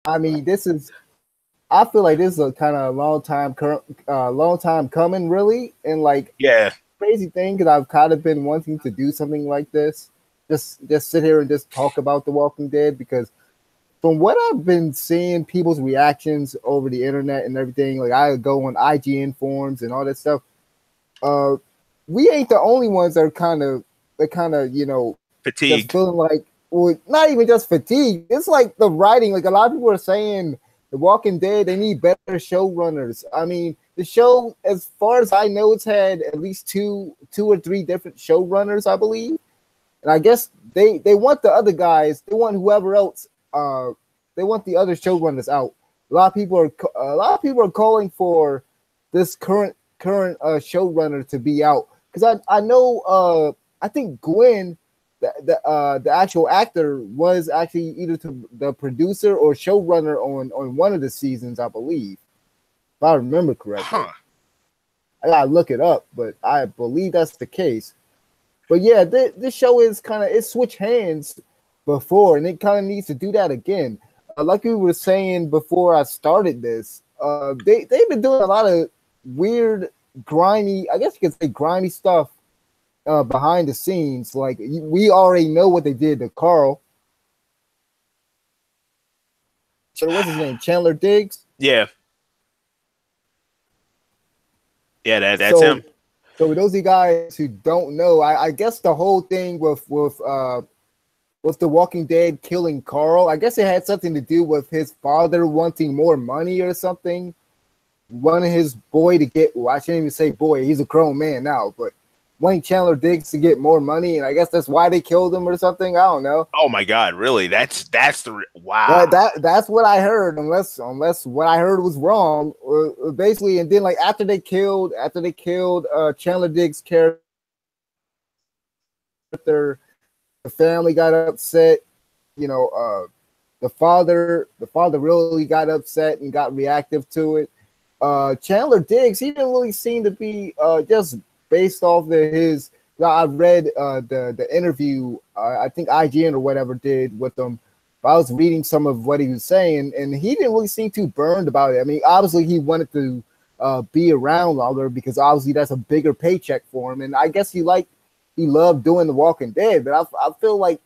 I mean, this is. I feel like this is a kind of long time coming, really, and like Yeah. crazy thing because I've kind of been wanting to do something like this. Just sit here and just talk about The Walking Dead because from what I've been seeing, people's reactions over the internet and everything, like I go on IGN forums and all that stuff. Uh, we ain't the only ones that are kind of just Fatigued. feeling like, well, not even just fatigue. It's like the writing. Like a lot of people are saying, The Walking Dead, they need better showrunners. I mean, the show, as far as I know, it's had at least two or three different showrunners, I believe. And I guess they want the other guys, they want whoever else, they want the other showrunners out. A lot of people are calling for this current showrunner to be out because I know I think Gwen the actual actor was actually either the producer or showrunner on one of the seasons, I believe, if I remember correctly. Huh. I gotta look it up, but I believe that's the case. But yeah, this show is it switched hands before, and it kind of needs to do that again. Like we were saying before I started this, they've been doing a lot of weird, grimy, I guess you could say grimy stuff behind the scenes. Like we already know what they did to Carl. So what's his name? Chandler Diggs. Yeah. Yeah, that's So him. so those of you guys who don't know, I guess the whole thing with The Walking Dead killing Carl, I guess it had something to do with his father wanting more money or something. Wanting his boy to get, well, I shouldn't even say boy, he's a grown man now, but wanting Chandler Diggs to get more money, and I guess that's why they killed him or something. I don't know. Oh my God, really? That's the wow. That's what I heard, unless what I heard was wrong. Basically, and then like after they killed Chandler Diggs' character, the family got upset. You know, the father really got upset and got reactive to it. Chandler Diggs, he didn't really seem to be just based off of his. I read the interview. I think IGN or whatever did with him. I was reading some of what he was saying, and he didn't really seem too burned about it. I mean, obviously he wanted to be around longer because obviously that's a bigger paycheck for him, and I guess he loved doing The Walking Dead. But I feel like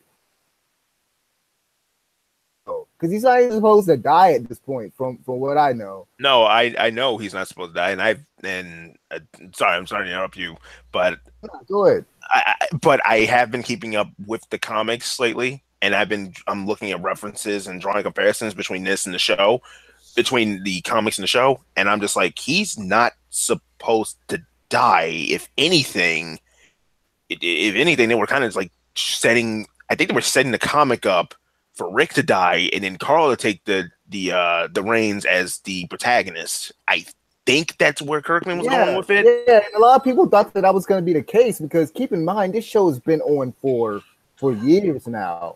because he's not even supposed to die at this point, from what I know. No, I know he's not supposed to die, sorry, I'm sorry to interrupt you, but Go ahead. I have been keeping up with the comics lately, and I'm looking at references and drawing comparisons between this and the show, between the comics and the show, and I'm just like, he's not supposed to die. If anything, they were kind of like setting. I think they were setting the comic up for Rick to die, and then Carl to take the reins as the protagonist. I think that's where Kirkman was going with it. Yeah. And a lot of people thought that was going to be the case because keep in mind this show has been on for years now,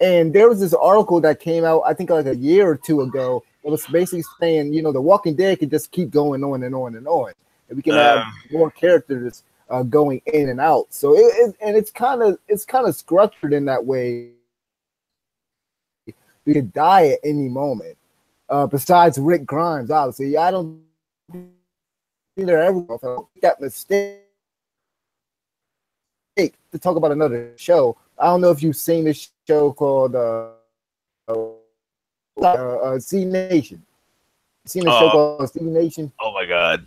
and there was this article that came out I think like a year or two ago. It was basically saying The Walking Dead could just keep going on and on and on, and we can have more characters going in and out. So it's kind of structured in that way. You could die at any moment. Besides Rick Grimes, obviously, I don't think they're ever going to make that mistake to talk about another show. I don't know if you've seen this show called Z Nation. Seen a show called Z Nation? Oh my God!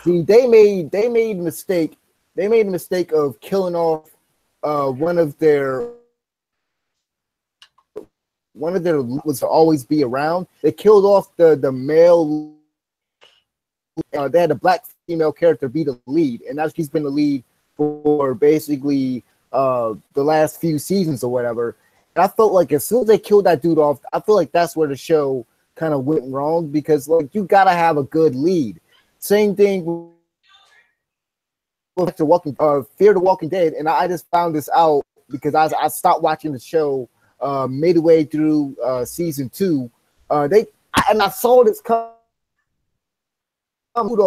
See, they made a mistake. They made a mistake of killing off one of their was to always be around. They killed off the male. They had a black female character be the lead, and now she's been the lead for basically the last few seasons or whatever. And I felt like as soon as they killed that dude off, I feel like that's where the show kind of went wrong because like you gotta have a good lead. Same thing with Fear the Walking Dead, and I just found this out because I stopped watching the show midway through season 2. I saw this come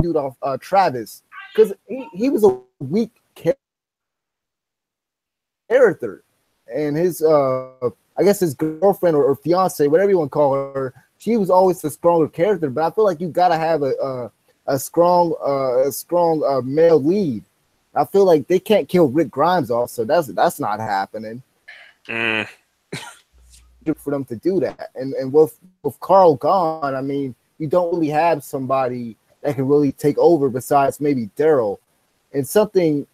dude off Travis because he was a weak character, and his I I guess his girlfriend or fiance, whatever you want to call her, she was always the stronger character. But I feel like you gotta have a strong male lead. I feel like they can't kill Rick Grimes off, so that's not happening. Mm. For them to do that, and with Carl gone, I mean, you don't really have somebody that can really take over besides maybe Daryl. And something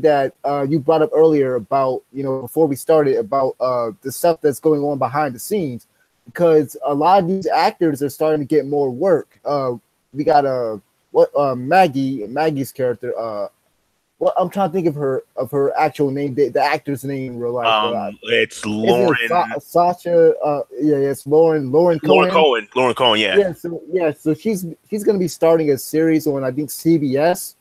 that you brought up earlier about, before we started, about the stuff that's going on behind the scenes, because a lot of these actors are starting to get more work. We got Maggie's character. Well, I'm trying to think of her actual name, the actor's name in real life. It's Lauren. Sasha. It's Lauren Cohen. Lauren Cohen. Yeah. So she's going to be starting a series on, I think, CBS.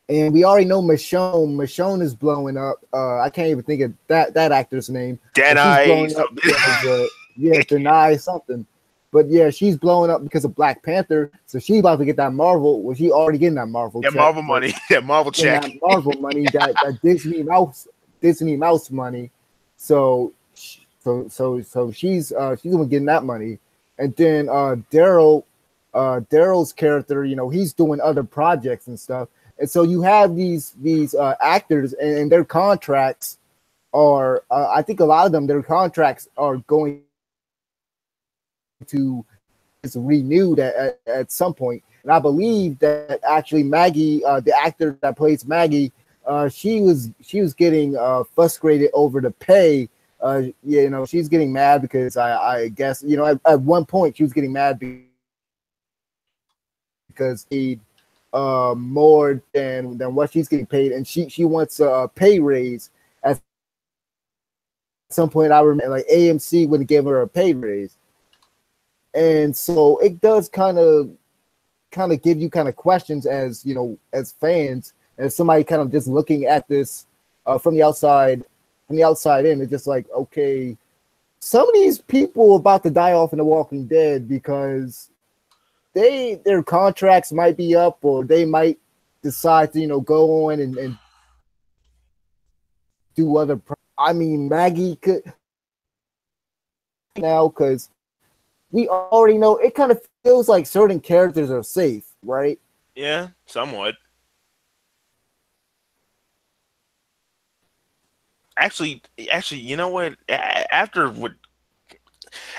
And we already know Michonne. Michonne is blowing up. I can't even think of that actor's name. Denai. Denai something. But yeah, she's blowing up because of Black Panther. So she's about to get that Marvel. Well, she already getting that Marvel. That check. Marvel money. That Marvel check. That Marvel money. That Disney Mouse money. So she's gonna get that money. And then Daryl's character, he's doing other projects and stuff. And so you have these actors, and their contracts are, I think a lot of them, their contracts are going to is renewed at some point. And I believe that actually Maggie, the actor that plays Maggie, she was getting frustrated over the pay. She's getting mad because I guess at one point she was getting mad because he more than what she's getting paid, and she wants a pay raise. At some point, I remember like AMC wouldn't give her a pay raise, and so it does kind of give you kind of questions as as fans, as somebody kind of just looking at this from the outside in. It's just like, okay, some of these people are about to die off in The Walking Dead because their contracts might be up, or they might decide to go on and do other. I mean, Maggie could now, because we already know it kind of feels like certain characters are safe, right? Yeah, somewhat. Actually, you know what? After what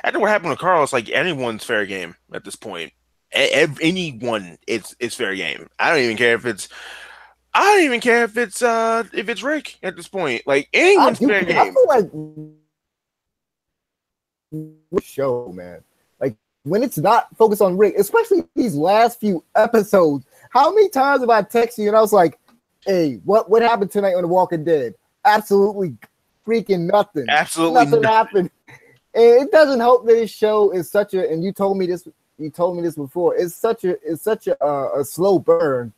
happened to Carl, it's like anyone's fair game at this point. Anyone is fair game. I don't even care if it's Rick at this point. Like anyone's fair game. I feel like show, man. Like when it's not focused on Rick, especially these last few episodes. How many times have I texted you and I was like, "Hey, what happened tonight on The Walking Dead?" Absolutely freaking nothing. Absolutely nothing happened. And it doesn't help that this show is such a, and you told me this before, it's such a slow burn,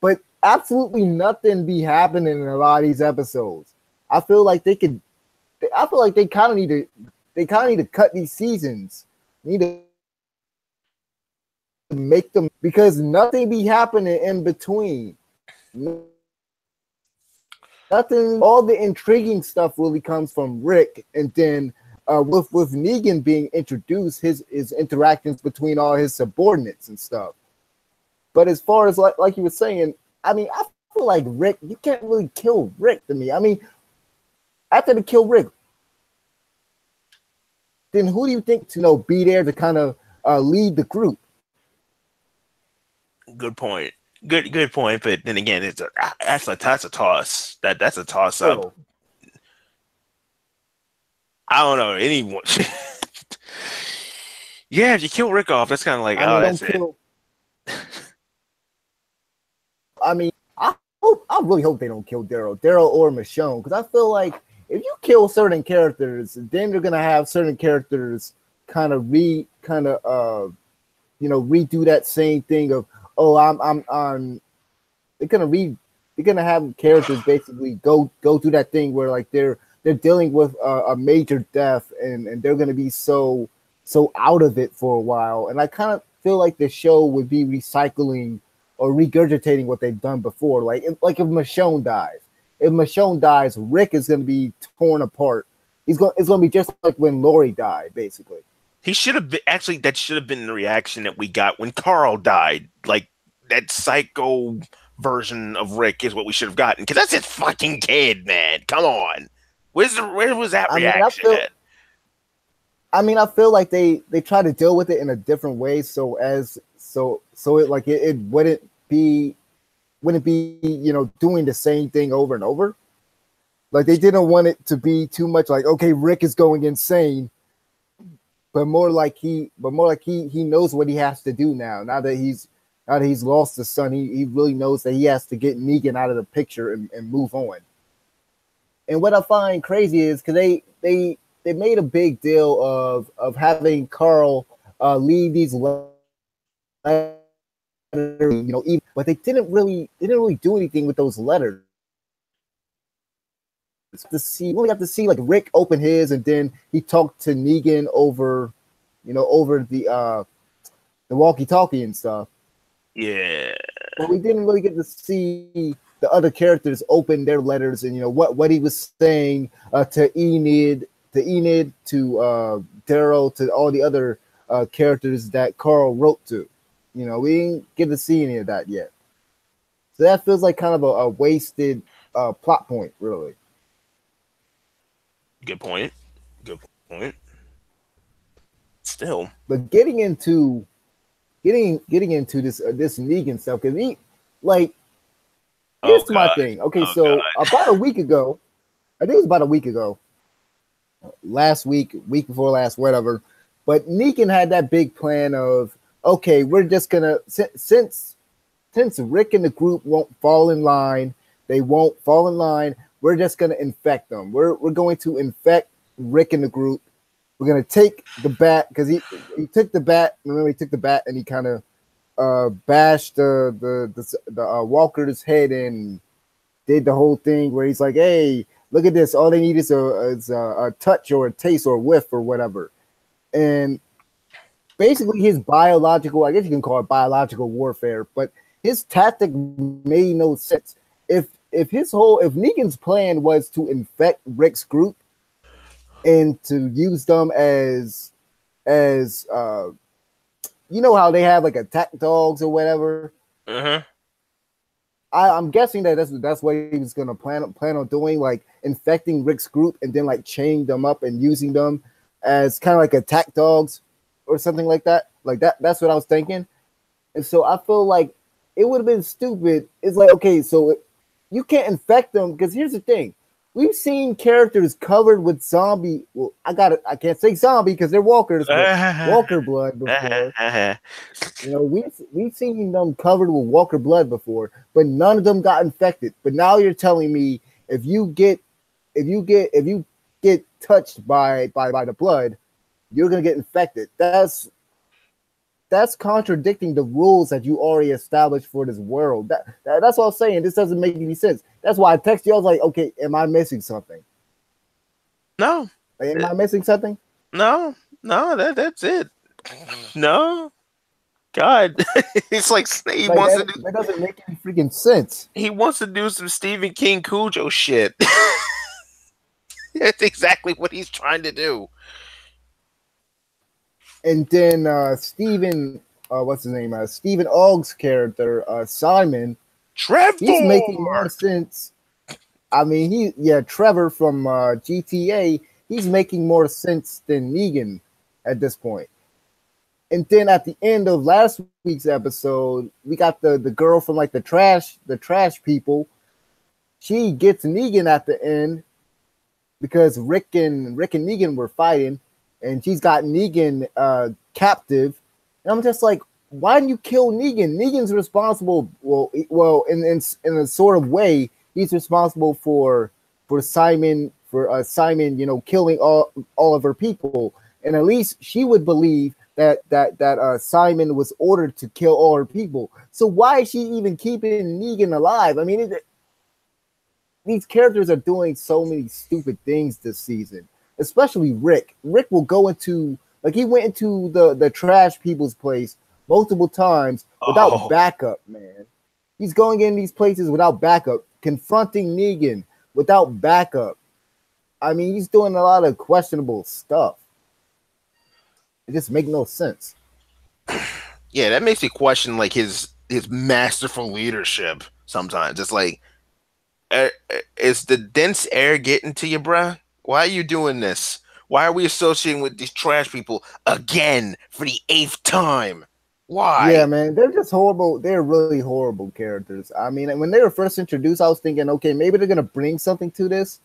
but absolutely nothing be happening in a lot of these episodes. I feel like they kind of need to cut these seasons. Need to make them, because nothing be happening in between. Nothing. All the intriguing stuff really comes from Rick, and then with Negan being introduced, his interactions between all his subordinates and stuff. But as far as like you were saying, I mean, I feel like Rick, you can't really kill Rick to me. I mean, after they kill Rick, then who do you think to be there to kind of lead the group? Good point. Good point. But then again, that's a toss. That's a toss up. Oh. I don't know anyone. Yeah, if you kill Rick off, that's kind of like, that's it. I mean, I really hope they don't kill Daryl or Michonne, because I feel like if you kill certain characters, then they're gonna have certain characters kind of redo that same thing of, they're gonna have characters basically go through that thing where like they're dealing with a major death, and they're gonna be so out of it for a while. And I kind of feel like the show would be recycling or regurgitating what they've done before. Like if Michonne dies, Rick is gonna be torn apart It's gonna be just like when Lori died, basically. He should have been actually. That should have been the reaction that we got when Carl died. Like that psycho version of Rick is what we should have gotten because that's his fucking kid, man. Come on, where was that reaction at? I feel like they try to deal with it in a different way, so it wouldn't be doing the same thing over and over. Like they didn't want it to be too much like, okay, Rick is going insane, but more like he knows what he has to do now. Now that he's lost the son, he really knows that he has to get Negan out of the picture and move on. And what I find crazy is because they made a big deal of having Carl leave these letters, even, but they didn't really do anything with those letters. We only got to see like Rick open his, and then he talked to Negan over the walkie-talkie and stuff. Yeah, but we didn't really get to see the other characters open their letters and what he was saying to Enid, to Daryl, to all the other characters that Carl wrote to. We didn't get to see any of that yet. So that feels like kind of a wasted plot point, really. Good point. Still, but getting into this Negan stuff, because here's my thing. Okay, about a week ago, I think it was about a week ago, last week before last, whatever. But Negan had that big plan of, okay, we're just gonna since Rick and the group won't fall in line, we're just gonna infect them. We're going to infect Rick and the group. We're gonna take the bat because he took the bat. Remember, he took the bat and he kind of bashed the Walker's head and did the whole thing where he's like, "Hey, look at this! All they need is a touch or a taste or a whiff or whatever." And basically, his biological, I guess you can call it biological warfare, but his tactic made no sense. If Negan's plan was to infect Rick's group and to use them as how they have like attack dogs or whatever. Uh-huh. I'm guessing that's what he was gonna plan on doing, like infecting Rick's group and then like chaining them up and using them as kind of like attack dogs or something like that. Like that's what I was thinking. And so I feel like it would have been stupid. It's like, okay, so you can't infect them because here's the thing. We've seen characters covered with zombie. Well, I can't say zombie because they're walkers, but walker blood before. We've seen them covered with walker blood before, but none of them got infected. But now you're telling me if you get touched by the blood, you're gonna get infected. That's contradicting the rules that you already established for this world. That's what I'm saying. This doesn't make any sense. That's why I texted you. I was like, okay, am I missing something? No. Am I missing something? No, that's it. No. God. It's like he wants to do. That doesn't make any freaking sense. He wants to do some Stephen King Cujo shit. That's exactly what he's trying to do. And then Stephen Ogg's character, Simon, Trevor, he's making more sense. I mean, Trevor from GTA, he's making more sense than Negan at this point. And then at the end of last week's episode, we got the girl from like the trash people. She gets Negan at the end because Rick and Negan were fighting. And she's got Negan captive. And I'm just like, why didn't you kill Negan? Negan's responsible. Well, in a sort of way, he's responsible for Simon, killing all of her people. And at least she would believe that Simon was ordered to kill all her people. So why is she even keeping Negan alive? I mean, these characters are doing so many stupid things this season. Especially Rick. Rick will go into, like, he went into the trash people's place multiple times without backup, man. He's going in these places without backup, confronting Negan without backup. I mean, he's doing a lot of questionable stuff. It just makes no sense. Yeah, that makes me question like his masterful leadership sometimes. It's like, is the dense air getting to you, bruh? Why are you doing this? Why are we associating with these trash people again for the 8th time? Yeah, Why? man, they're just horrible. They're really horrible characters. I mean, when they were first introduced, I was thinking, okay, maybe they're gonna bring something to this,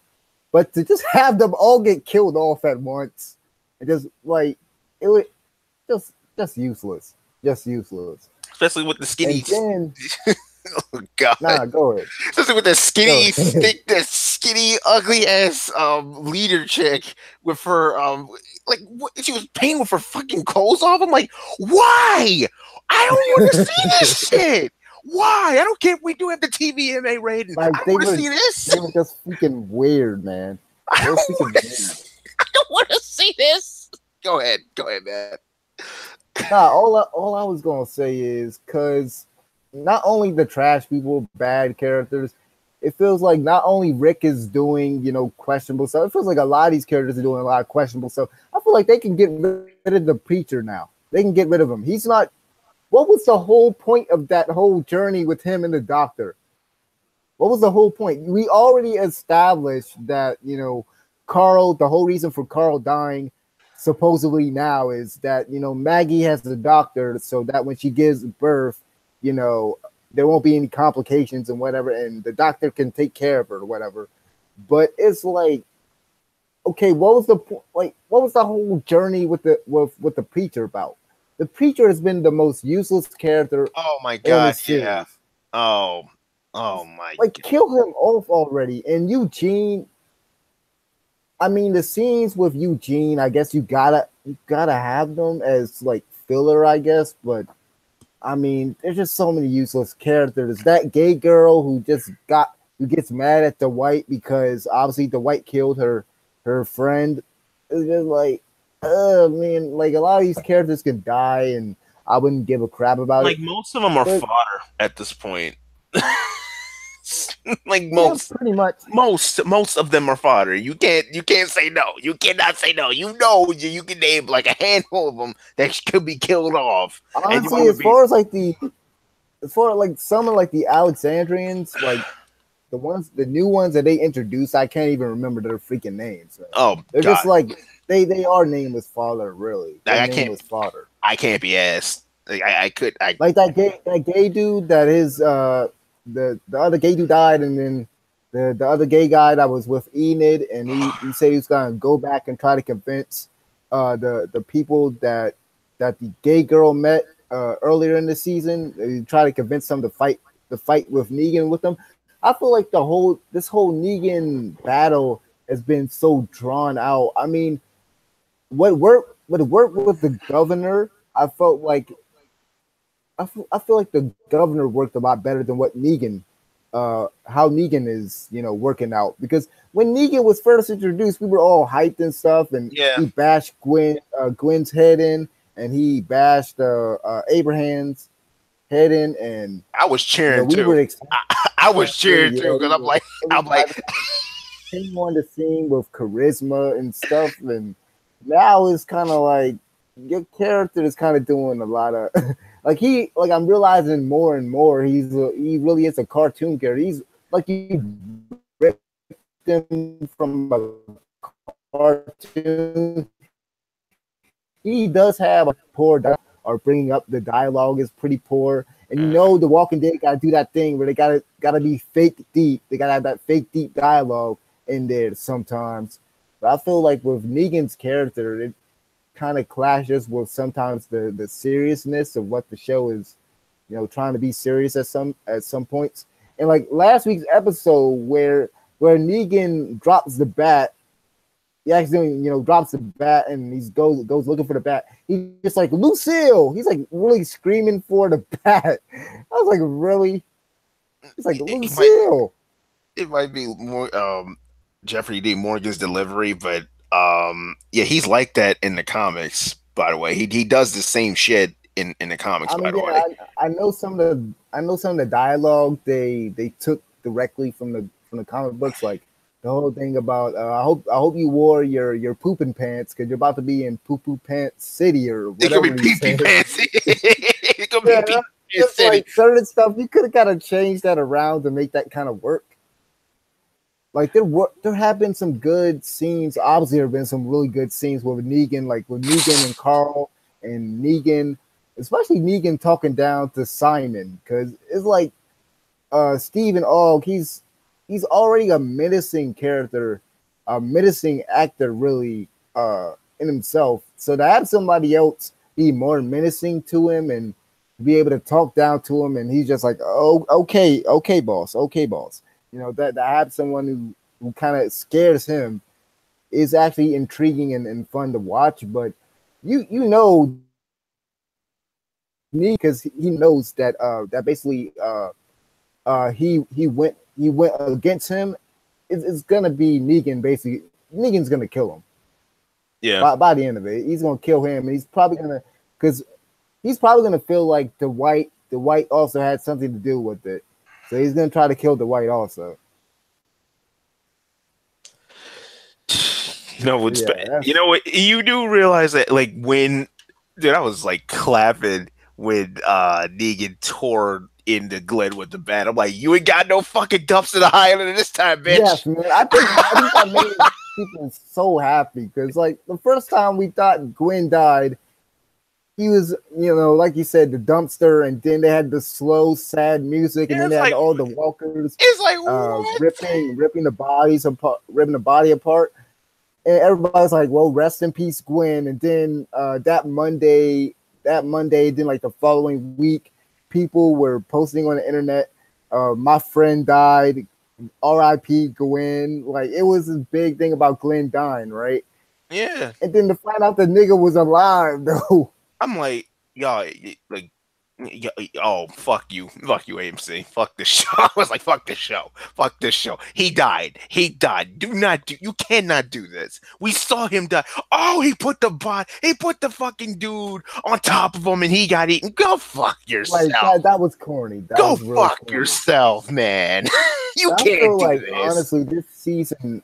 but to just have them all get killed off at once, and just like it was just useless, just useless. Especially with the skinny. And then, Oh God. nah, go ahead, Especially with the go skinny ahead. stick, the skinny ugly ass leader chick with her like what, she was paying with her fucking clothes off. I'm like, why? I don't want to see this shit. Why? I don't care if we do have the TVMA rating. I Like don't want to see this. they were just freaking weird, man. I They were don't freaking want to. weird. I don't want to see this. Go ahead, man. Nah, all I was gonna say is because not only the trash people bad characters, it feels like not only Rick is doing questionable stuff. It feels like a lot of these characters are doing a lot of questionable stuff. I feel like they can get rid of the preacher now. They can get rid of him. He's not. What was the whole point of that whole journey with him and the doctor? What was the whole point? We already established that Carl. The whole reason for Carl dying supposedly now is that Maggie has a doctor so that when she gives birth, there won't be any complications and whatever, and the doctor can take care of her or whatever. But it's like, okay, what was the like? What was the whole journey with the preacher about? The preacher has been the most useless character Oh my in the God, series. yeah. Oh my Like, God. kill him off already. And Eugene, I mean, the scenes with Eugene, I guess you gotta have them as like filler, I guess. But I mean, there's just so many useless characters. That gay girl who gets mad at the white because obviously the white killed her friend. It's just like, man, like a lot of these characters can die, and I wouldn't give a crap about Like it. most of them are But fodder at this point. Like yeah, pretty much. most of them are fodder. You can't say no. You cannot say no. You can name like a handful of them that could be killed off. Honestly, as far as like some of like the Alexandrians, like the new ones that they introduced, I can't even remember their freaking names. So Oh they're God, just like they are nameless fodder, really. They're nameless fodder. I can't be asked. Like, I could. Like that gay dude that is the other gay dude died, and then the other gay guy that was with Enid, and he said he was gonna go back and try to convince the people that the gay girl met earlier in the season. He tried to convince them to fight with Negan with them. I feel like this whole Negan battle has been so drawn out. I mean, what worked with the governor, I felt like I feel like the governor worked a lot better than what Negan, how Negan is, working out. Because when Negan was first introduced, we were all hyped and stuff, and Yeah. he bashed Gwen's head in, and he bashed Abraham's head in, and I was cheering we too. were I was cheering too because I'm like came on the scene with charisma and stuff, and now it's kind of like your character is kind of doing a lot of like I'm realizing more and more he really is a cartoon character. He's like you ripped him from a cartoon. He does have a poor or bringing up the dialogue is pretty poor. And The Walking Dead gotta do that thing where they gotta be fake deep. They gotta have that fake deep dialogue in there sometimes. But I feel like with Negan's character, it kind of clashes with sometimes the seriousness of what the show is, trying to be serious at some points. And like last week's episode where Negan drops the bat, he accidentally, drops the bat and he goes looking for the bat. He's just like, Lucille. He's like really screaming for the bat. I was like, really? He's like, Lucille. It might be more Jeffrey D. Morgan's delivery, but yeah, he's like that in the comics. By the way, he does the same shit in the comics. By the way, I know some of the dialogue they took directly from the comic books, like the whole thing about I hope you wore your pooping pants because you're about to be in poo poo pants city or It could be whatever he pee pee said. pants. It could be Yeah, pee pee it's city. like certain stuff you could have kind of changed that around to make that kind of work. Like there have been some good scenes. Obviously, there have been some really good scenes with Negan, like with Negan and Carl and Negan, especially Negan talking down to Simon, because it's like Stephen Ogg, he's already a menacing character, a menacing actor, really in himself. So to have somebody else be more menacing to him and be able to talk down to him, and he's just like, oh, okay, boss, okay, boss. You know that to have someone who kind of scares him is actually intriguing and fun to watch. But you know, because he knows that that basically he went against him, it's gonna be Negan. Basically, Negan's gonna kill him. Yeah. By the end of it, he's gonna kill him, and he's probably gonna because he's probably gonna feel like the white also had something to do with it, so he's gonna try to kill the white also. You know what's you know what, you do realize that like when dude I was like clapping when Negan tore into Glenn with the bat. I'm like, you ain't got no fucking dumps in the Highlander this time, bitch. Yes, man. I think that made people so happy because like the first time we thought Gwen died, he was, you know, like you said, the dumpster, and then they had the slow, sad music, and then they had like, all the walkers. It's like ripping the bodies apart, ripping the body apart. And everybody's like, well, rest in peace, Gwen. And then that Monday, then like the following week, people were posting on the internet, my friend died, R.I.P. Gwen. Like it was this big thing about Glenn dying, right? Yeah. And then to find out the nigga was alive, though. I'm like, y'all, like, oh, fuck you, AMC, fuck this show. I was like, fuck this show. He died. You cannot do this. We saw him die. Oh, he put the fucking dude on top of him, and he got eaten. Go fuck yourself. Like that was corny. Go fuck yourself, man. You can't do like, this. Honestly, this season,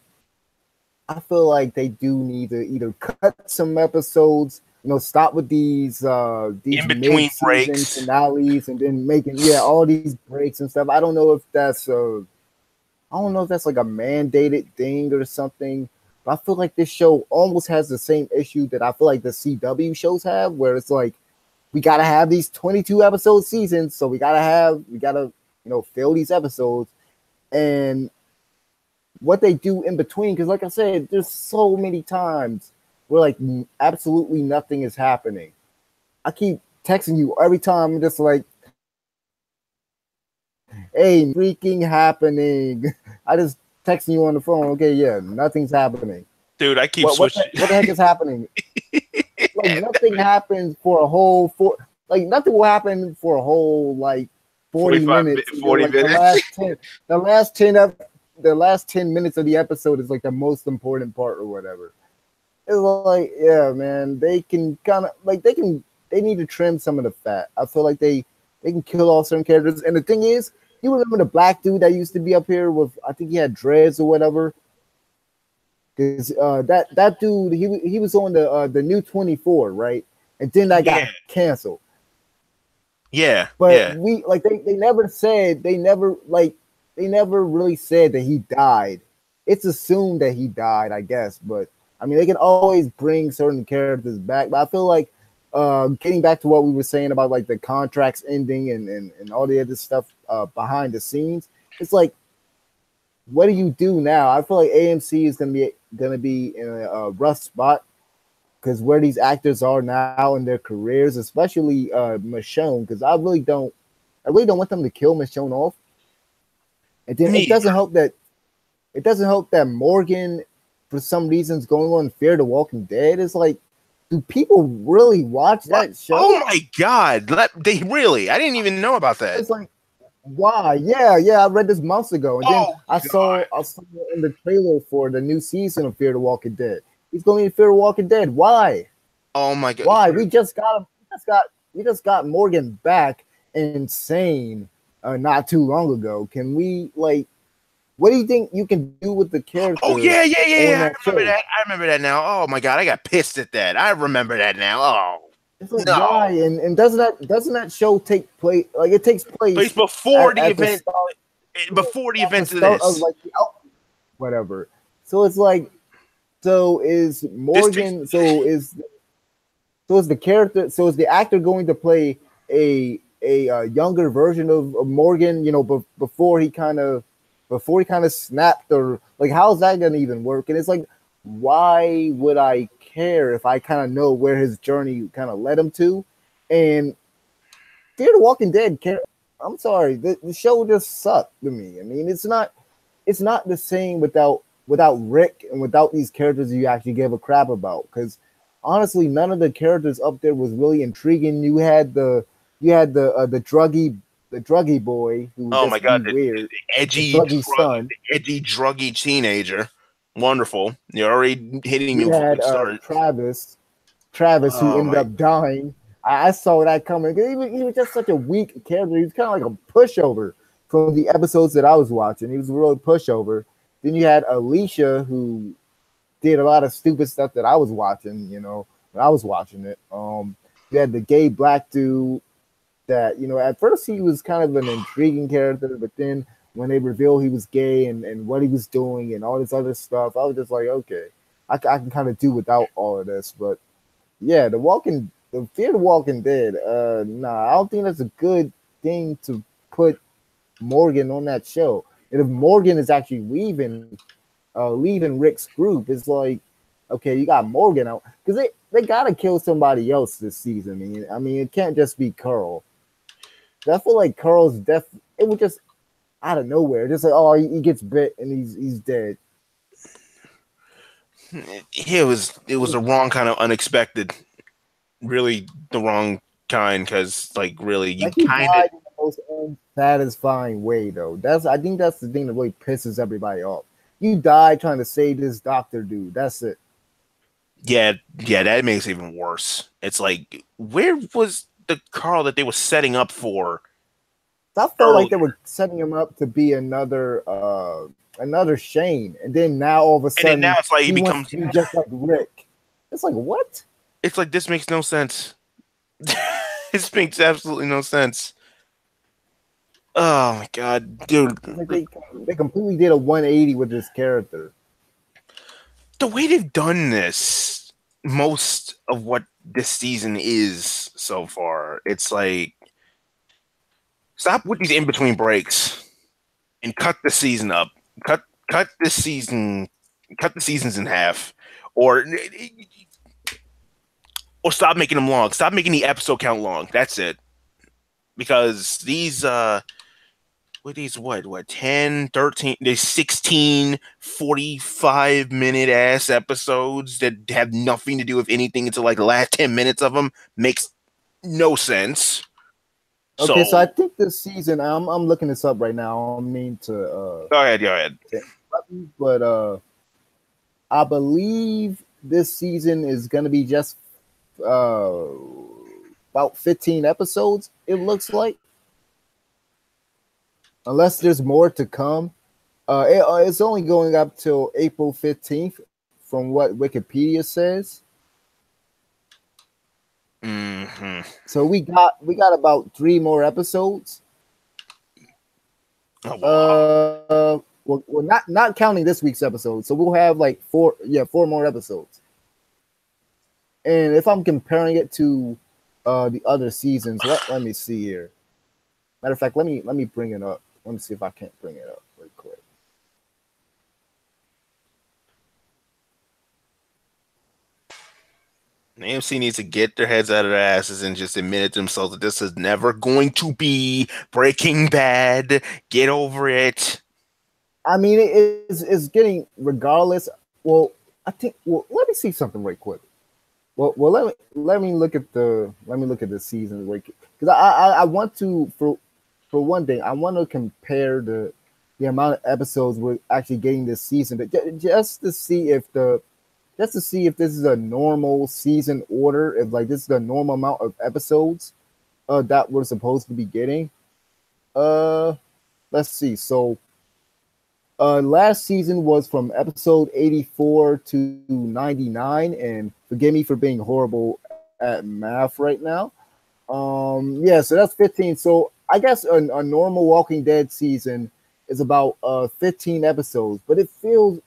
I feel like they do need to either cut some episodes, you know, stop with these in between breaks, finales, and then making all these breaks and stuff. I don't know if that's like a mandated thing or something. But I feel like this show almost has the same issue that I feel like the CW shows have, where it's like we gotta have these 22 episode seasons, so we gotta fill these episodes, and what they do in between, because like I said, there's so many times where like absolutely nothing is happening. I keep texting you every time. I'm just like, hey, freaking happening. I just texting you on the phone. Okay, yeah, nothing's happening. Dude, I keep switching. What the heck is happening? Like nothing happens for a whole nothing will happen for a whole like 40 minutes. 40 like, minutes. The last 10 minutes of the episode is like the most important part or whatever. It's like, yeah, man, they can kind of like they need to trim some of the fat. I feel like they can kill off certain characters. And the thing is, you remember the black dude that used to be up here with, I think he had dreads or whatever. Because that dude, he was on the new 24, right? And then that got canceled. Yeah, but they never really said that he died. It's assumed that he died, I guess. But I mean, they can always bring certain characters back. But I feel like getting back to what we were saying about like the contracts ending and all the other stuff behind the scenes, it's like, what do you do now? I feel like AMC is gonna be in a rough spot because where these actors are now in their careers, especially Michonne, because I really don't want them to kill Michonne off. And then it doesn't help that Morgan, for some reason, is going on Fear the Walking Dead. It's like, do people really watch that show? Oh my god, they really? I didn't even know about that. It's like, why? Yeah, I read this months ago, and then I saw it in the trailer for the new season of Fear the Walking Dead. He's going to Fear the Walking Dead. Why? Oh my god! Why? We just got Morgan back insane not too long ago. Can we what do you think you can do with the Oh character yeah. on I that remember show? that. I remember that now. Oh my god, I got pissed at that. I remember that now. Oh It's like no. why? And doesn't that show take place like it takes Place place before the at the event. start Before the at the events of start of this. like the whatever. So it's like so is This takes. Morgan so is the character so is the actor going to play a younger version of Morgan, you know, before he kind of snapped or like how's that gonna even work? And it's like why would I care if I kind of know where his journey kind of led him to? And Fear the Walking Dead I'm sorry, the show just sucked to me. I mean, it's not the same without Rick and without these characters you actually give a crap about. Because honestly, none of the characters up there was really intriguing. You had the druggy boy who would Oh my just be god, weird, the edgy, druggy son. the edgy, druggy teenager. Wonderful. You're already hitting me You with a had good start. Travis, who Oh ended my. up dying. I saw that coming. He was just such a weak character. He was kind of like a pushover from the episodes that I was watching. He was a real pushover. Then you had Alicia, who did a lot of stupid stuff that I was watching, you know, when I was watching it. You had the gay black dude that, you know, at first he was kind of an intriguing character, but then when they revealed he was gay and what he was doing and all this other stuff, I was just like, okay, I can kind of do without all of this. But yeah, the Fear the Walking Dead. Nah, I don't think that's a good thing to put Morgan on that show. And if Morgan is actually leaving Rick's group, it's like, okay, you got Morgan out because they gotta kill somebody else this season. I mean, it can't just be Carl. I feel like Carl's death. It was just out of nowhere, just like oh, he gets bit and he's dead. It was the wrong kind of unexpected. Really the wrong kind because like really you Like he kind of died in the most unsatisfying way, though. I think that's the thing that really pisses everybody off. You died trying to save this doctor dude. That's it. yeah, that makes it even worse. It's like where was the Carl that they were setting up for So I felt like earlier? they were setting him up to be another Shane, and then now all of a And then now sudden it's like he he wants becomes to be just like Rick. It's like what? it's like this makes no sense. This makes absolutely no sense. Oh my god, dude. It's like they completely did a 180 with this character. The way they've done this, most of what this season is so far, it's like stop with these in between breaks and cut the season up. Cut this season, cut the seasons in half, or or stop making them long. Stop making the episode count long. That's it. Because these what 10 13 there's 16 45-minute ass episodes that have nothing to do with anything until like the last 10 minutes of them makes no sense. Okay, so I So think this season I'm looking this up right now. I don't mean go ahead. to interrupt you, but I believe this season is going to be just uh, about 15 episodes. It looks like, unless there's more to come. It's only going up till April 15th, from what Wikipedia says. Mm-hmm. So we got about 3 more episodes. Oh, wow. Well, not counting this week's episode. So we'll have like 4 more episodes. And if I'm comparing it to the other seasons, let me see here. Matter of fact, let me bring it up. Let me see if I can't bring it up real quick. AMC needs to get their heads out of their asses and just admit it to themselves that this is never going to be Breaking Bad. Get over it. I mean, it's getting regardless. Well, I think. Well, let me see something right quick. Well, let me look at the season right because I want to for one thing I want to compare the amount of episodes we're actually getting this season, but just to see if this is a normal season order, if like this is the normal amount of episodes that we're supposed to be getting. Uh, let's see. So Last season was from episode 84 to 99, and forgive me for being horrible at math right now. Yeah, so that's 15. So I guess a normal Walking Dead season is about 15 episodes, but it feels,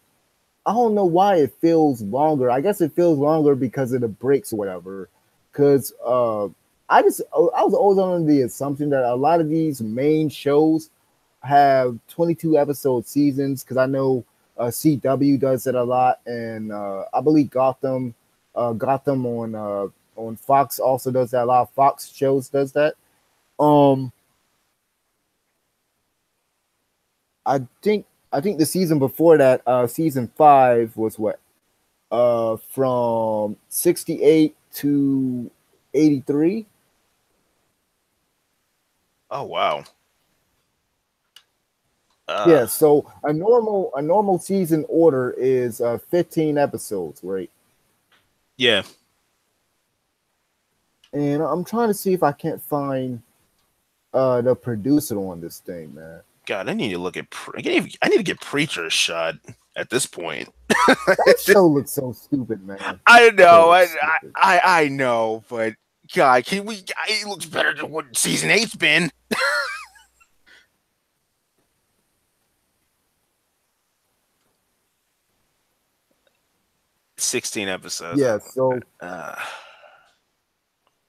I don't know why it feels longer. I guess it feels longer because of the breaks or whatever. Because I was always under the assumption that a lot of these main shows have 22 episode seasons. Because I know CW does it a lot, and I believe Gotham on Fox also does that. A lot of Fox shows does that. Um, I think the season before that, season 5 was what, from 68 to 83. Oh wow. Yeah, so a normal season order is 15 episodes, right? Yeah. And I'm trying to see if I can't find the producer on this thing, man. God, I need to look at. I need to get Preacher a shot at this point. That show looks so stupid, man. I know, Stupid. I know, but God, can we? It looks better than what season 8's been. 16 episodes. Yeah, so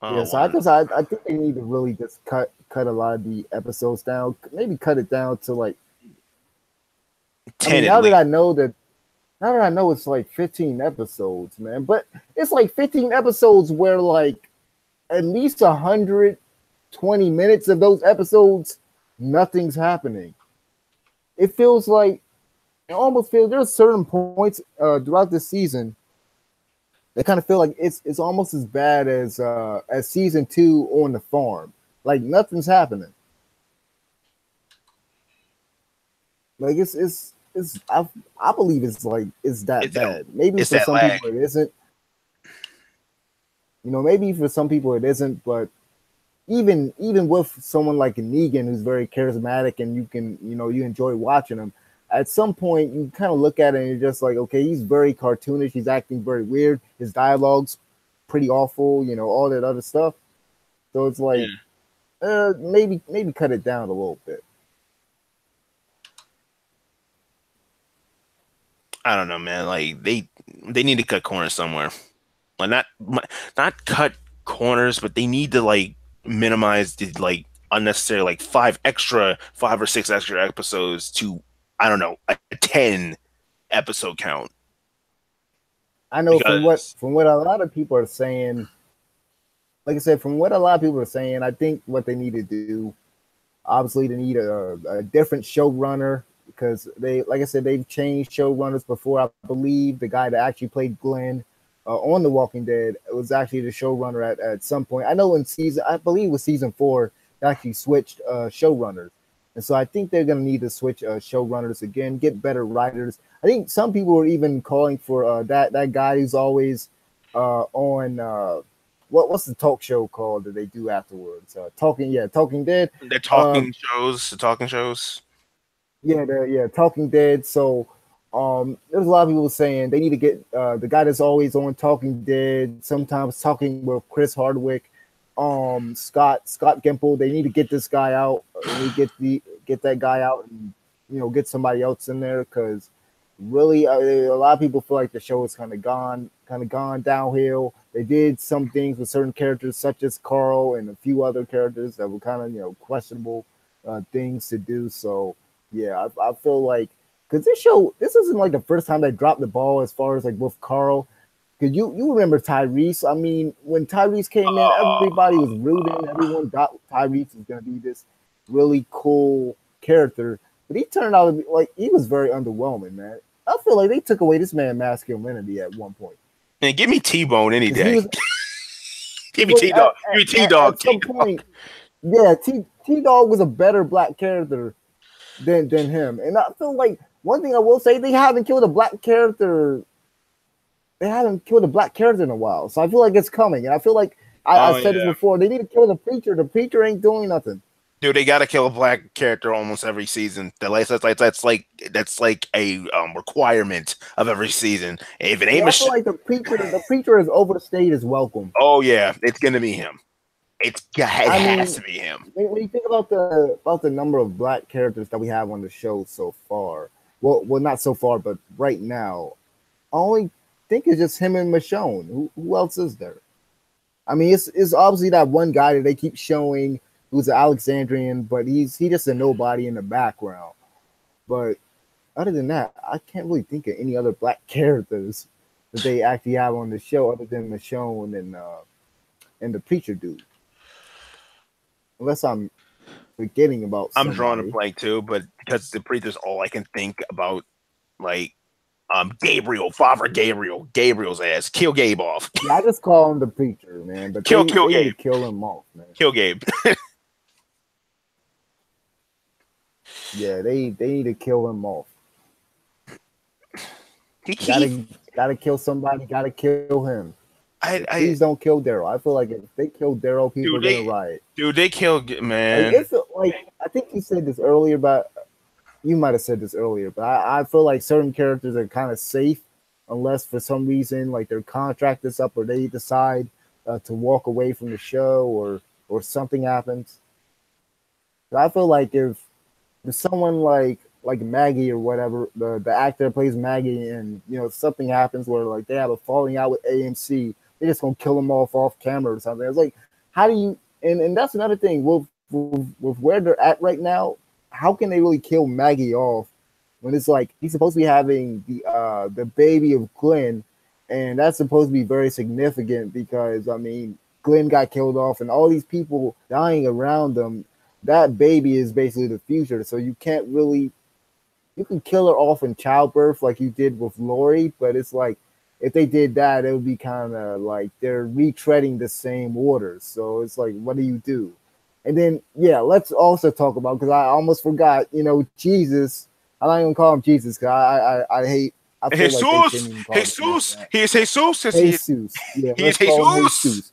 Oh, so I think they need to really just cut a lot of the episodes down. Maybe cut it down to like, I 10 mean, at least. now that I know it's like 15 episodes, man, but it's like 15 episodes where like at least 120 minutes of those episodes, nothing's happening. It feels like, it almost feels, there's certain points throughout the season that kind of feel like it's almost as bad as season 2 on the farm. Like nothing's happening. Like I believe it's like it's that It's that, bad. Maybe it's for that some lag. people it isn't. Maybe for some people it isn't, but even with someone like Negan who's very charismatic and you enjoy watching him, at some point you kind of look at it and you're just like, okay, he's very cartoonish, he's acting very weird, his dialogue's pretty awful, all that other stuff. So it's like, maybe cut it down a little bit. I don't know, man. Like they need to cut corners somewhere. Like not cut corners, but they need to like minimize the like unnecessary like 5 or 6 extra episodes to, I don't know, a 10 episode count. I know Because from what a lot of people are saying, like I said, from what a lot of people are saying, I think what they need to do, obviously, they need a different showrunner because like I said, they've changed showrunners before. I believe the guy that actually played Glenn on The Walking Dead was actually the showrunner at some point. I know I believe it was season 4, they actually switched showrunners. And so I think they're going to need to switch showrunners again, get better writers. I think some people were even calling for that guy who's always on what's the talk show called that they do afterwards? Talking Dead. they're talking shows. Yeah, Talking Dead. So there's a lot of people saying they need to get the guy that's always on Talking Dead, sometimes talking with Chris Hardwick, Scott Gimple. They need to get this guy out. They get that guy out and get somebody else in there because really a lot of people feel like the show is kind of gone downhill. They did some things with certain characters such as Carl and a few other characters that were kind of questionable things to do. So yeah, I feel like because this isn't like the first time they dropped the ball as far as like with Carl. Because you remember Tyrese. I mean, when Tyrese came in, everybody was rooting. Everyone thought Tyrese was going to be this really cool character. But he turned out to be like, he was very underwhelming, man. I feel like they took away this man's masculinity at one point. Man, give me T-Bone any day. Give me Like, T-Dog. Give me T-Dog. At some point, yeah, T-Dog was a better black character than him. And I feel like one thing I will say, they haven't killed a black character. They haven't killed a black character in a while. So I feel like it's coming. And I feel like I said this before. They need to kill the preacher. The preacher ain't doing nothing. Dude, they gotta kill a black character almost every season. That's like a requirement of every season. If it ain't Yeah, I feel Michelle, like the preacher has overstayed his welcome. oh yeah, it's gonna be him. It I has mean, to be him. when you think about the number of black characters that we have on the show so far, well, not so far, but right now, I only think it's just him and Michonne. Who else is there? I mean, it's obviously that one guy that they keep showing who's an Alexandrian, but he just a nobody in the background. But other than that, I can't really think of any other black characters that they actually have on the show other than Michonne and the preacher dude. Unless I'm forgetting about I'm drawing a somebody. blank too, but because the preacher's all I can think about, like Gabriel, Father Gabriel, Gabriel's ass, kill Gabe off, Yeah, I just call him the preacher, man. But kill they need to Gabe, kill him off, man. kill Gabe. Yeah, they need to kill him off. he Gotta kill somebody. Gotta kill him. I Please don't kill Daryl. I feel like if they kill Daryl, people are dude gonna riot. they killed Like man. it's like I think you said this earlier, but you might have said this earlier, but I feel like certain characters are kind of safe unless for some reason like their contract is up or they decide to walk away from the show or something happens. So I feel like if someone like Maggie or whatever, the actor that plays Maggie, and something happens where like they have a falling out with AMC, they're just gonna kill them off camera or something. It's like, how do you? And that's another thing with where they're at right now. How can they really kill Maggie off when it's like he's supposed to be having the baby of Glenn, and that's supposed to be very significant because I mean Glenn got killed off, and all these people dying around them. That baby is basically the future, so you can't really you can kill her off in childbirth like you did with Lori, but it's like if they did that, it would be kind of like they're retreading the same orders. So it's like, what do you do? And then, yeah, let's also talk about because I almost forgot, Jesus. I'm not even call him Jesus because I hate. I feel like they shouldn't even call him that. He is Jesus. Jesus, yeah, He is let's call him Jesus. Jesus.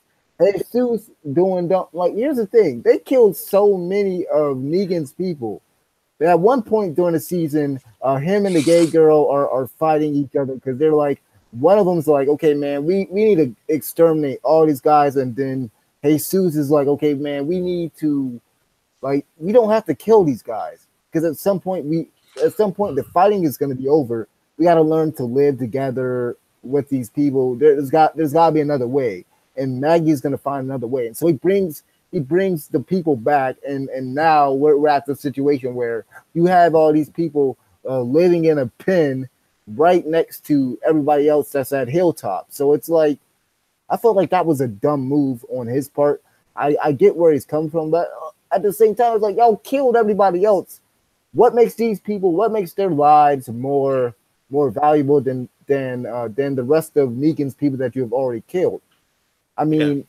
Jesus doing dumb. Like, here's the thing: they killed so many of Negan's people. At one point during the season, him and the gay girl are fighting each other because they're like, one of them's like, okay, man, we need to exterminate all these guys. And then Jesus is like, okay, man, we need to, like, we don't have to kill these guys because at some point, the fighting is going to be over. We got to learn to live together with these people. There's got to be another way. And Maggie's going to find another way. And so he brings the people back, and now we're at the situation where you have all these people living in a pen right next to everybody else that's at Hilltop. So it's like I felt like that was a dumb move on his part. I get where he's come from, but at the same time, it's like y'all killed everybody else. What makes these people? What makes their lives more valuable than the rest of Negan's people that you have already killed? I mean, Yeah.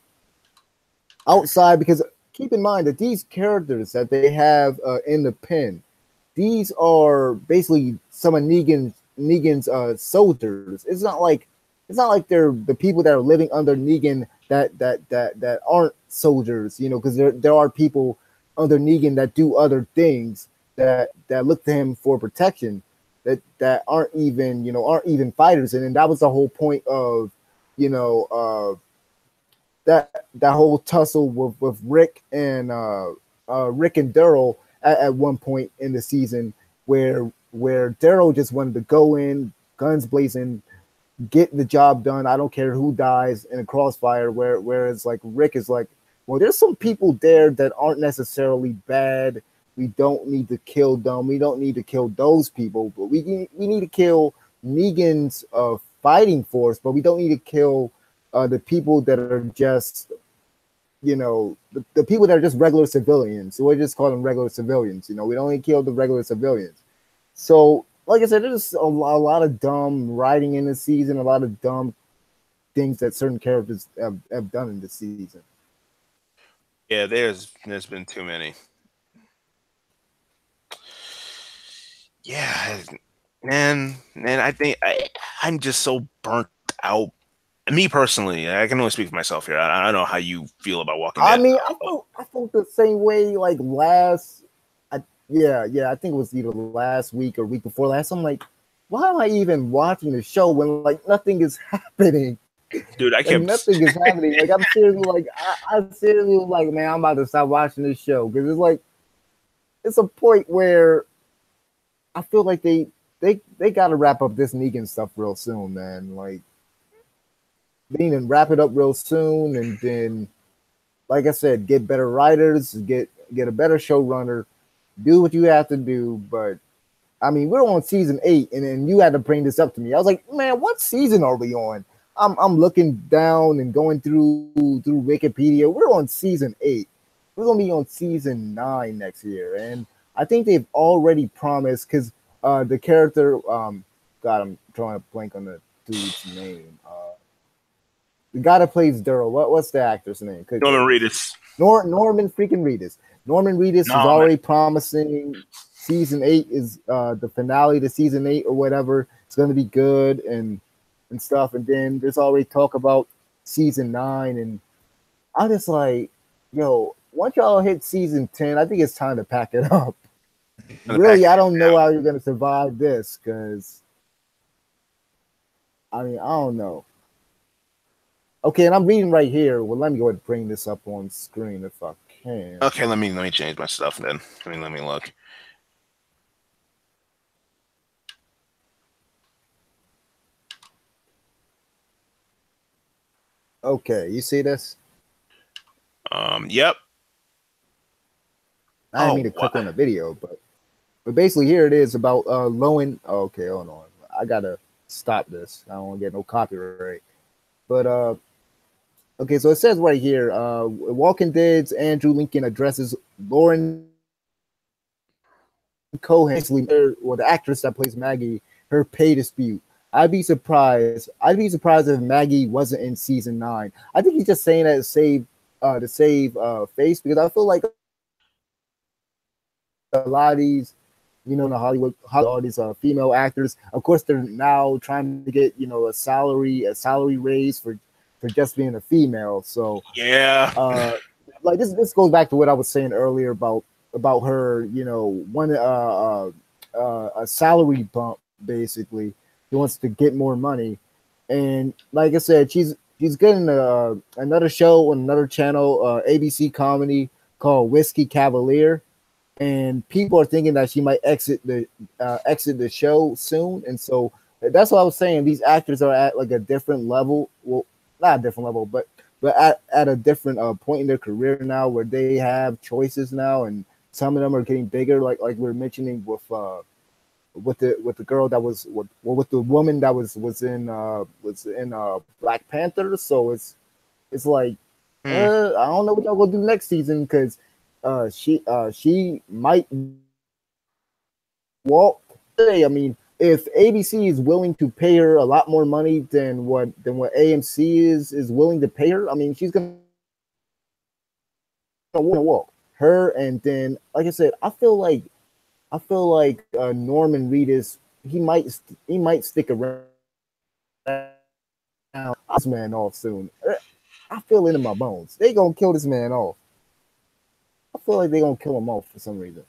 outside because keep in mind that these characters that they have in the pen, these are basically some of Negan's soldiers. It's not like they're the people that are living under Negan that aren't soldiers, because there are people under Negan that do other things that look to him for protection that aren't even fighters. And then that was the whole point of that whole tussle with Rick and Daryl at one point in the season where Daryl just wanted to go in, guns blazing, get the job done. I don't care who dies in a crossfire. Whereas like Rick is like, well, there's some people there that aren't necessarily bad. We don't need to kill them. We don't need to kill those people, but we need to kill Negan's fighting force. But we don't need to kill the people that are just, the people that are just regular civilians. So we just call them regular civilians. We don't need to kill the regular civilians. So, like I said, there's a lot of dumb writing in this season, a lot of dumb things that certain characters have done in this season. Yeah, there's been too many. Yeah, man, I think I'm just so burnt out Me personally, I can only speak for myself here. I don't know how you feel about Walking I Dead. mean, I felt the same way like last. Yeah, I think it was either last week or week before last. I'm like, why am I even watching the show when like nothing is happening? Dude, I Like kept. nothing is happening. Like I'm seriously like I seriously was like, man, I'm about to stop watching this show because it's like it's a point where I feel like they got to wrap up this Negan stuff real soon, man. Like they need to wrap it up real soon, and then, like I said, get better writers, get a better showrunner, do what you have to do. But I mean, we're on season 8, and then you had to bring this up to me. I was like, man, what season are we on? I'm looking down and going through Wikipedia. We're on season 8. We're gonna be on season 9 next year, and I think they've already promised because the character, God, I'm drawing a blank on the dude's name. The guy that plays Daryl. What's the actor's name? Good Norman gracious. Reedus. Norman freaking Reedus. Norman Reedus is No, man. already promising season 8 is the finale to season 8 or whatever. It's going to be good and stuff. And then there's already talk about season 9. And I'm just like, yo, once y'all hit season 10, I think it's time to pack it up. Really, I don't know how you're going to survive this because, I mean, I don't know. Okay, and I'm reading right here. Well, let me go ahead and bring this up on screen if I can. Okay, let me change my stuff then. Let me look. Okay, you see this? Yep. I didn't mean to click on the video, but basically here it is about Lowen. Oh, okay, hold on. I gotta stop this. I don't want to get no copyright. But okay, so it says right here, Walking Dead's Andrew Lincoln addresses Lauren Cohen, or the actress that plays Maggie, her pay dispute. I'd be surprised if Maggie wasn't in season 9. I think he's just saying that to save face because I feel like a lot of these, you know, in the Hollywood, all these female actors, of course, they're now trying to get, you know, a salary raise for just being a female. So Yeah. like this goes back to what I was saying earlier about her, you know, one a salary bump basically. He wants to get more money, and like I said, she's getting another show on another channel, ABC comedy called Whiskey Cavalier, and people are thinking that she might exit the show soon, and so that's what I was saying. These actors are at like a different level. Well, not a different level, but at a different point in their career now, where they have choices now, and some of them are getting bigger. Like we are mentioning with the girl that was with the woman that was in Black Panther. So it's like I don't know what y'all gonna do next season because she might walk. I mean, if ABC is willing to pay her a lot more money than what AMC is willing to pay her, I mean, she's gonna walk her. And then, like I said, I feel like Norman Reedus he might stick around. This man off soon. I feel it in my bones. They gonna kill this man off. I feel like they gonna kill him off for some reason.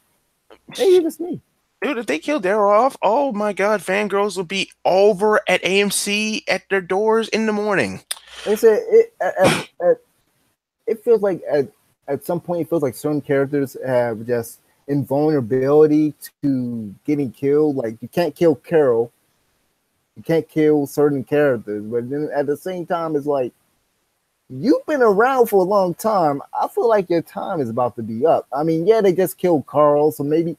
Maybe it's me. Dude, if they kill Daryl off, oh my God, fangirls will be over at AMC at their doors in the morning. They said it feels like at some point it feels like certain characters have just invulnerability to getting killed. Like you can't kill Carol, you can't kill certain characters, but then at the same time, it's like you've been around for a long time. I feel like your time is about to be up. I mean, yeah, they just killed Carl, so maybe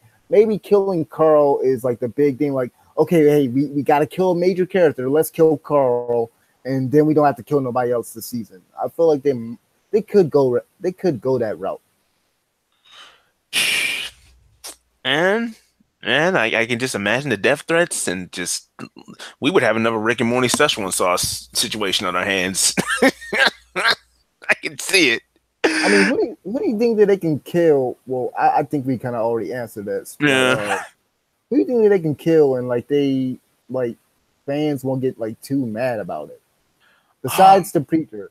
killing Carl is like the big thing. Like, okay, hey, we got to kill a major character. Let's kill Carl, and then we don't have to kill nobody else this season. I feel like they could go that route. And I can just imagine the death threats and just we would have another Rick and Morty Szechuan sauce situation on our hands. I can see it. I mean, who do you think that they can kill? Well, I think we kind of already answered this. But, Yeah. who do you think that they can kill and like fans won't get like too mad about it? besides the preacher.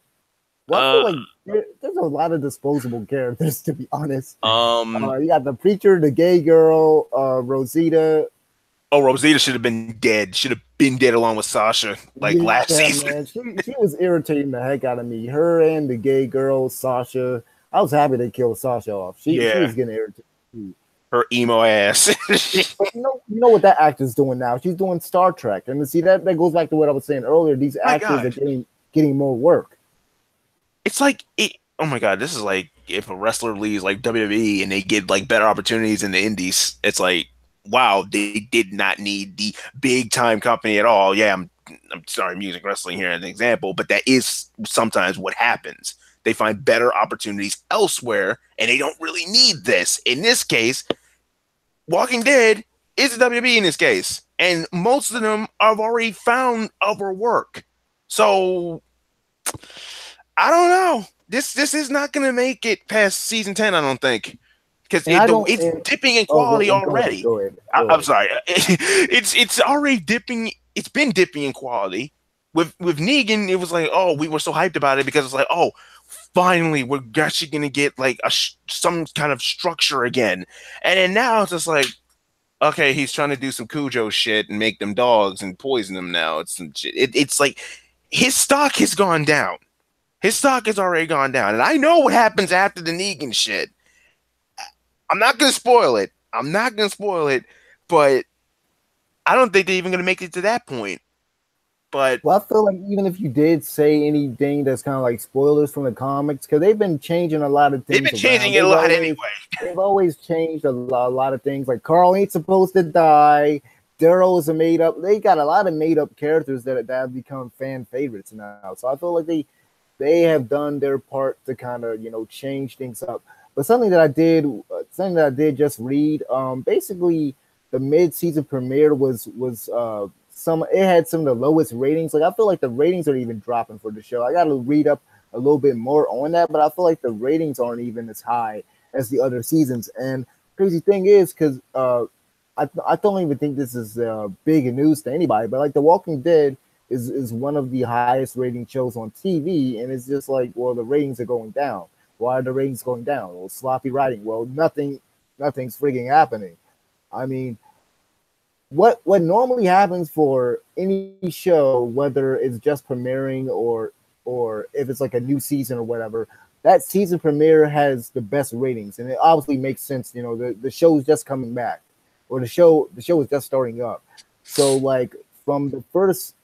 Well, I feel like there's a lot of disposable characters, to be honest. You got the preacher, the gay girl, Rosita. Oh, Rosita should have been dead. Should have been dead along with Sasha, like last season. Man, she was irritating the heck out of me. Her and the gay girl, Sasha. I was happy they killed Sasha off. She was getting irritated too. Her emo ass. But you know what that actor's doing now? She's doing Star Trek, and see that goes back to what I was saying earlier. These actors are getting more work. It's like oh my god, this is like if a wrestler leaves like WWE and they get like better opportunities in the indies. It's like, wow, they did not need the big time company at all. Yeah, I'm sorry, music wrestling here as an example, but that is sometimes what happens. They find better opportunities elsewhere, and they don't really need this. In this case, Walking Dead is the WWE in this case, and most of them have already found other work. So I don't know. This is not going to make it past season 10, I don't think. Because it's dipping in quality already. Go ahead. I'm sorry. It's already dipping. It's been dipping in quality. With Negan, it was like, oh, we were so hyped about it because it's like, oh, finally, we're actually going to get like some kind of structure again. And then now it's just like, okay, he's trying to do some Cujo shit and make them dogs and poison them now. It's like his stock has gone down. His stock has already gone down. And I know what happens after the Negan shit. I'm not going to spoil it. But I don't think they're even going to make it to that point. But I feel like even if you did say anything that's kind of like spoilers from the comics, because they've been changing a lot of things. They've been changing it a lot anyway. They've always changed a lot of things. Like Carl ain't supposed to die. Daryl is a made up. They got a lot of made up characters that have become fan favorites now. So I feel like they have done their part to kind of change things up. But something that I did just read, basically the mid-season premiere was it had some of the lowest ratings. Like I feel like the ratings are even dropping for the show. I got to read up a little bit more on that, but I feel like the ratings aren't even as high as the other seasons. And crazy thing is, because I don't even think this is big news to anybody, but like The Walking Dead is one of the highest rating shows on TV, and it's just like, well, the ratings are going down. Why are the ratings going down? Well, sloppy writing. Well, nothing's frigging happening. I mean, what normally happens for any show, whether it's just premiering or if it's like a new season or whatever, that season premiere has the best ratings, and it obviously makes sense. The show is just coming back, or the show is just starting up. So like from the first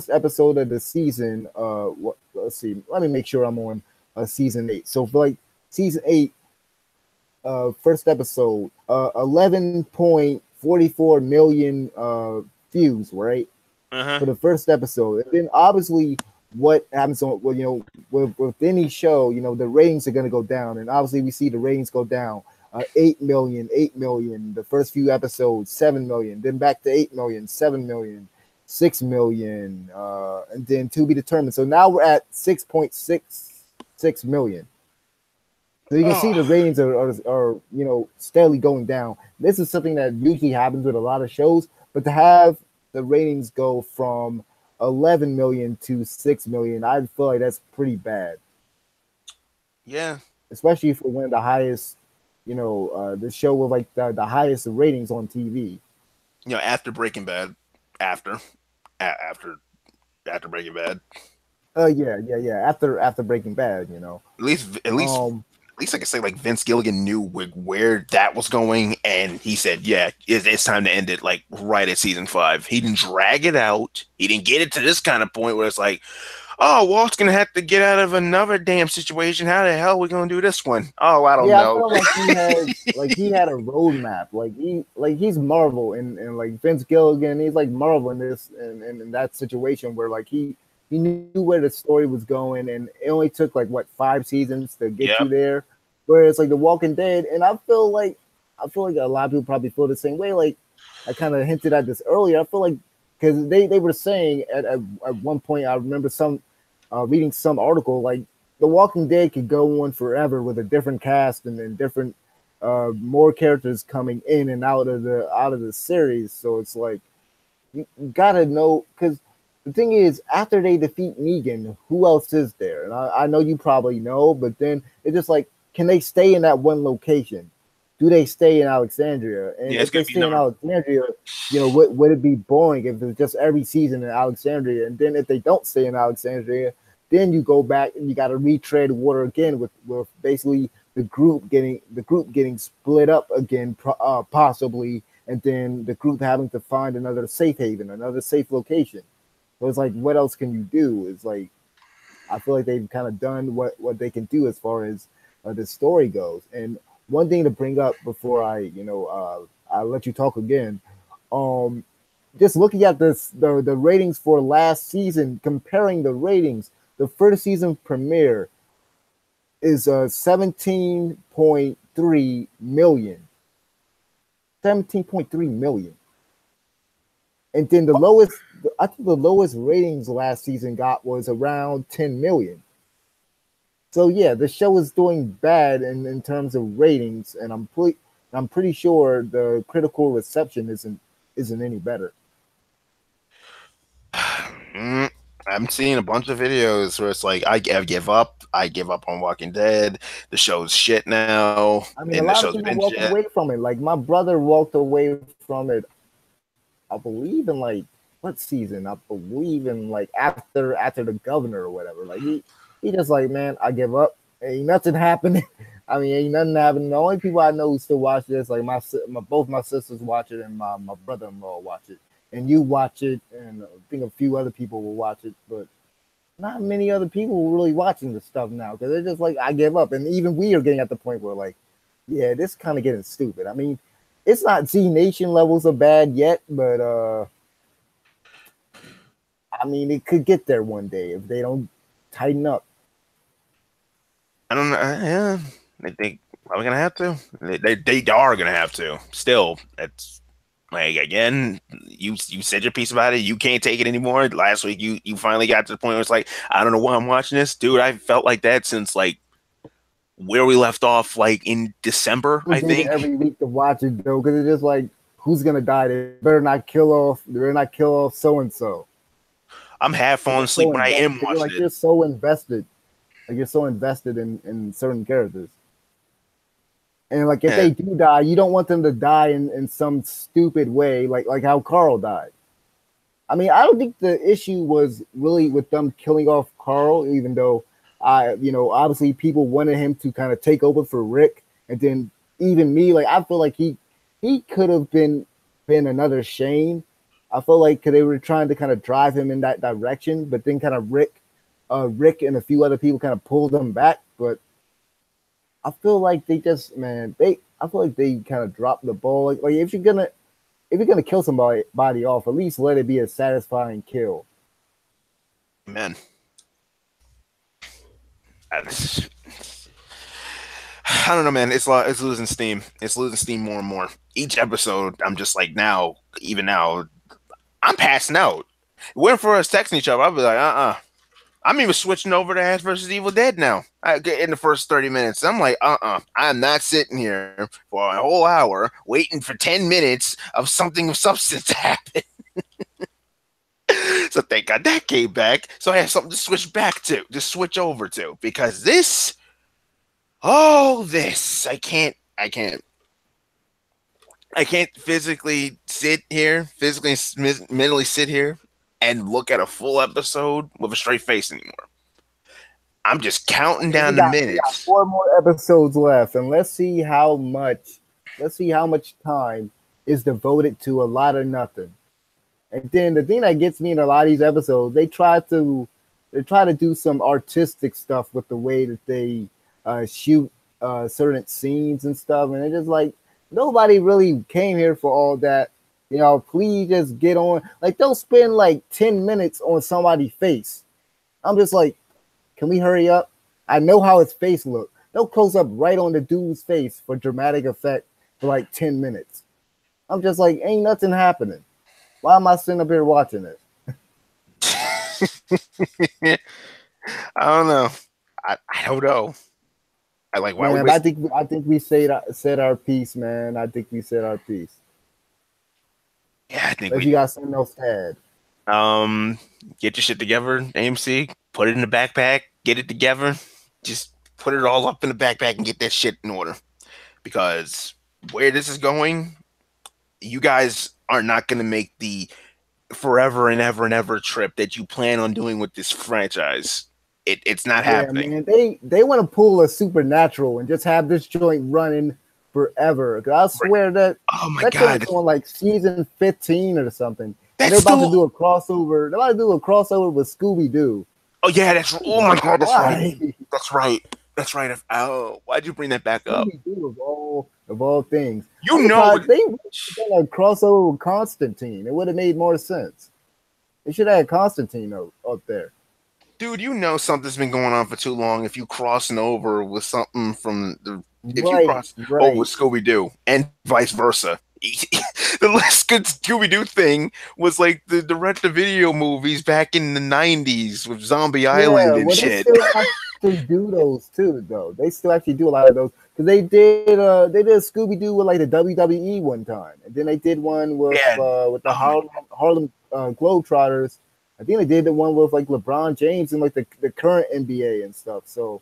episode of the season, let's see, let me make sure I'm on season 8. So for like season 8, first episode, 11.44 million views, right? For the first episode. And then obviously what happens on with any show, the ratings are going to go down, and obviously we see the ratings go down. 8 million, the first few episodes, 7 million, then back to 8 million, 7 million, 6 million, and then to be determined. So now we're at 6.66 million. So you can see the ratings are steadily going down. This is something that usually happens with a lot of shows, but to have the ratings go from 11 million to 6 million, I feel like that's pretty bad. Yeah. Especially for one of the highest, the show with like the highest ratings on TV. After Breaking Bad. After Breaking Bad. Yeah. After Breaking Bad, At least I can say like Vince Gilligan knew where that was going, and he said, yeah, it's time to end it like right at season 5. He didn't drag it out. He didn't get it to this kind of point where it's like, oh, Walt's gonna have to get out of another damn situation. How the hell are we gonna do this one? Oh, I don't know. I feel like he had a roadmap. He's Marvel, and like Vince Gilligan, he's like Marvel in this in that situation where like he knew where the story was going, and it only took like 5 seasons to get you there. Whereas like The Walking Dead, and I feel like a lot of people probably feel the same way. Like I kind of hinted at this earlier. I feel like because they were saying at one point, I remember reading some article, like The Walking Dead could go on forever with a different cast and then different more characters coming in and out of the series. So it's like you gotta know, because the thing is, after they defeat Negan, who else is there? And I know you probably know, but then it's just like, can they stay in that one location? Do they stay in Alexandria? And Yeah, it's if they gonna be stay in number. Alexandria, would it be boring if it's just every season in Alexandria? And then if they don't stay in Alexandria, then you go back and you got to retread water again with basically the group getting split up again, possibly, and then the group having to find another safe haven, another safe location. So it's like, what else can you do? It's like, I feel like they've kind of done what they can do as far as the story goes. And one thing to bring up before I let you talk again, um, just looking at the ratings for last season, comparing the ratings, the first season premiere is 17.3 million. 17.3 million. And then I think the lowest ratings last season got was around 10 million. So yeah, the show is doing bad in terms of ratings, and I'm pretty sure the critical reception isn't any better. I'm seeing a bunch of videos where it's like I give up. I give up on Walking Dead. The show's shit now, I mean, a and the lot of show's people been walked shit. away from it. Like my brother walked away from it. I believe in like what season? I believe in like after the governor or whatever. Like he just like, man, I give up. Ain't nothing happening. I mean, ain't nothing happening. The only people I know who still watch this, like both my sisters watch it and my brother-in-law watch it, and you watch it, and I think a few other people will watch it, but not many other people are really watching the stuff now because they're just like, I give up. And even we are getting at the point where like, yeah, this kind of getting stupid. I mean, it's not Z Nation levels of bad yet, but I mean, it could get there one day if they don't tighten up. I don't know. Yeah, they think probably gonna have to. They are gonna have to. Still, it's like again, you said your piece about it. You can't take it anymore. Last week, you finally got to the point where it's like, I don't know why I'm watching this, dude. I felt like that since like where we left off, like in December, People I need it think. every week to watch it though, because it's just like, who's gonna die? They better not kill off. They better not kill off so and so. I'm half falling You're asleep so when I invested. am You're watching like it. you're so invested. Like you're so invested in certain characters. And like if Yeah, they do die, you don't want them to die in some stupid way, like how Carl died. I mean, I don't think the issue was really with them killing off Carl, even though obviously people wanted him to kind of take over for Rick, and then even me, like I feel like he could have been another Shane. I feel like 'cause they were trying to kind of drive him in that direction, but then kind of Rick and a few other people kind of pulled him back. But I feel like they just man, they I feel like they kind of dropped the ball. Like if you're gonna kill somebody off, at least let it be a satisfying kill. man. I I don't know, man. It's losing steam. It's losing steam more and more. Each episode, I'm just like now, even now, I'm passing out. Waiting for us texting each other, I'll be like, I'm even switching over to Ash versus Evil Dead now. I get in the first 30 minutes. I'm like, I'm not sitting here for a whole hour waiting for 10 minutes of something of substance to happen. So thank God that came back. So I have something to switch back to, to switch over to. Because this, I can't physically sit here, mentally sit here and look at a full episode with a straight face anymore. I'm just I counting mean, down we the got we got minutes. 4 more episodes left, and let's see how much time is devoted to a lot of nothing. And then the thing that gets me in a lot of these episodes, they try to do some artistic stuff with the way that they shoot certain scenes and stuff, and it's just like nobody really came here for all that. Please just get on. Like they'll spend like 10 minutes on somebody's face. I'm just like, can we hurry up? I know how his face looked. They'll close up right on the dude's face for dramatic effect for like 10 minutes. I'm just like, ain't nothing happening. Why am I sitting up here watching this? I don't know. I don't know. I like why we Man, I waste. think I think we said our piece, man. I think we said our piece. Yeah, I think If we you did. got something else to add. Get your shit together, AMC. Put it in the backpack. Get it together. Just put it all up in the backpack and get that shit in order. Because where this is going, you guys are not going to make the forever and ever trip that you plan on doing with this franchise. It's not Yeah, happening. man, they want to pull a supernatural and just have this joint running forever. 'Cause I swear that Oh my that god, joint's on like season 15 or something, and that's they're about to still. do a crossover. They're about to do a crossover with Scooby Doo. Oh yeah, that's. Oh my god, that's right. Why? That's right. That's right. Oh, why'd you bring that back up? Scooby Doo of all things. You I'm know, surprised they done a crossover with Constantine. It would have made more sense. They should have had Constantine up there. dude. You know something's been going on for too long. If you crossing over with something from the, if you Right, cross over right. with Scooby Doo and vice versa. The last good Scooby Doo thing was like the direct to video movies back in the 90s with Zombie Yeah, Island and well, they shit. still actually do those too, though. They still actually do a lot of those because they did a Scooby Doo with like the WWE one time, and then they did one Yeah. with the Oh my. Harlem Globetrotters. I think they did the one with like LeBron James and like the current NBA and stuff. So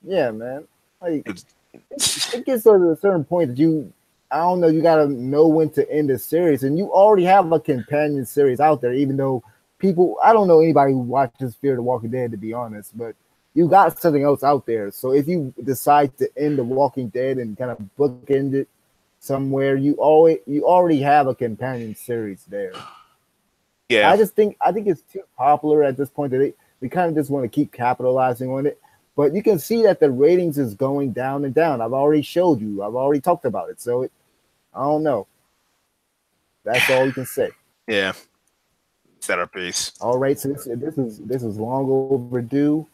yeah, man, like it gets to a certain point that I don't know, you gotta know when to end a series, and you already have a companion series out there, even though people, I don't know anybody who watches Fear the Walking Dead, to be honest, but you got something else out there. So if you decide to end the Walking Dead and kind of bookend it somewhere, you already have a companion series there. Yeah. I think it's too popular at this point that they kind of just want to keep capitalizing on it. But you can see that the ratings is going down and down. I've already showed you. I've already talked about it. So I don't know. That's all you can say. Yeah. Set our pace. All right. So this is long overdue.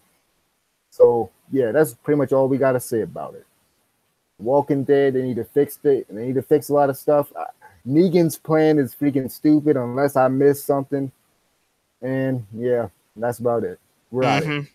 So yeah, that's pretty much all we got to say about it. Walking Dead, they need to fix it, and they need to fix a lot of stuff. Negan's plan is freaking stupid unless I missed something. And yeah, that's about it. We're out of here.